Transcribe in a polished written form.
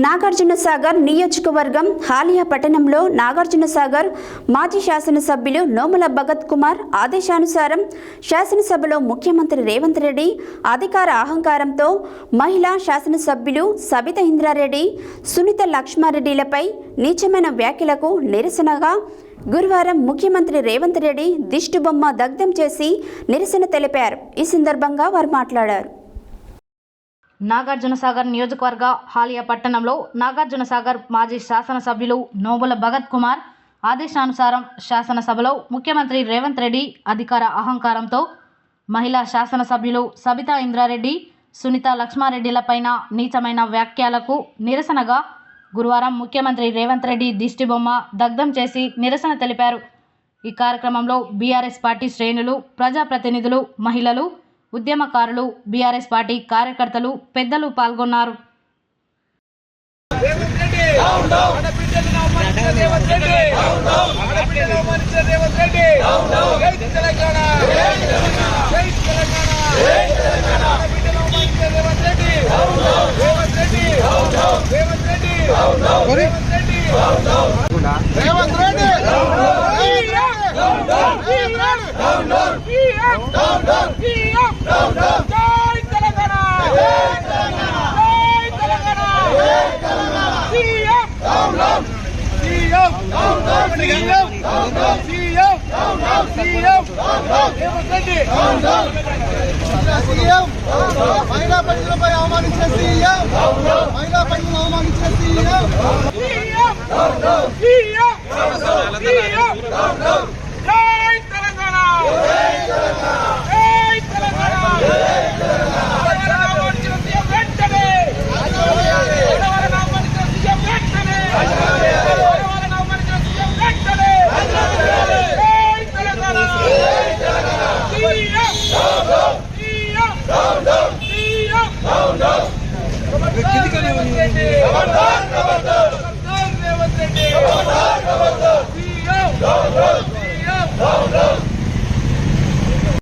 నాగార్జునసాగర్ నియోజకవర్గం హాలియా పట్టణంలో నాగార్జునసాగర్ మాజీ శాసనసభ్యులు నోముల భగత్ కుమార్ ఆదేశానుసారం శాసనసభలో ముఖ్యమంత్రి రేవంత్ రెడ్డి అధికార అహంకారంతో మహిళా శాసనసభ్యులు సబితా ఇంద్రారెడ్డి, సునీత లక్ష్మారెడ్డిలపై నీచమైన వ్యాఖ్యలకు నిరసనగా గురువారం ముఖ్యమంత్రి రేవంత్ రెడ్డి దిష్టిబొమ్మ దగ్ధం చేసి నిరసన తెలిపారు. ఈ సందర్భంగా వారు మాట్లాడారు. నాగార్జునసాగర్ నియోజకవర్గ హాలియా పట్టణంలో నాగార్జునసాగర్ మాజీ శాసనసభ్యులు నోముల భగత్ కుమార్ ఆదేశానుసారం శాసనసభలో ముఖ్యమంత్రి రేవంత్ రెడ్డి అధికార అహంకారంతో మహిళా శాసనసభ్యులు సబితా ఇంద్రారెడ్డి, సునీత లక్ష్మారెడ్డిలపైన నీచమైన వ్యాఖ్యలకు నిరసనగా గురువారం ముఖ్యమంత్రి రేవంత్ రెడ్డి దిష్టిబొమ్మ దగ్ధం చేసి నిరసన తెలిపారు. ఈ కార్యక్రమంలో బీఆర్ఎస్ పార్టీ శ్రేణులు, ప్రజాప్రతినిధులు, మహిళలు, ఉద్యమకారులు, బీఆర్ఎస్ పార్టీ కార్యకర్తలు, పెద్దలు పాల్గొన్నారు. మహిళా పండుగలపై అవమానించిన సీఎం, మహిళా పండుగను అవమానించిన సీఎం, జై తెలంగాణ, జై తెలంగాణ, అవమానించిన సీఎం వెంటనే, అవమానించిన సీఎం వెంటనే, అవమానించిన సీఎం వెంటనే, జై తెలంగాణ, సీఎం, సీఎం, సీఎం,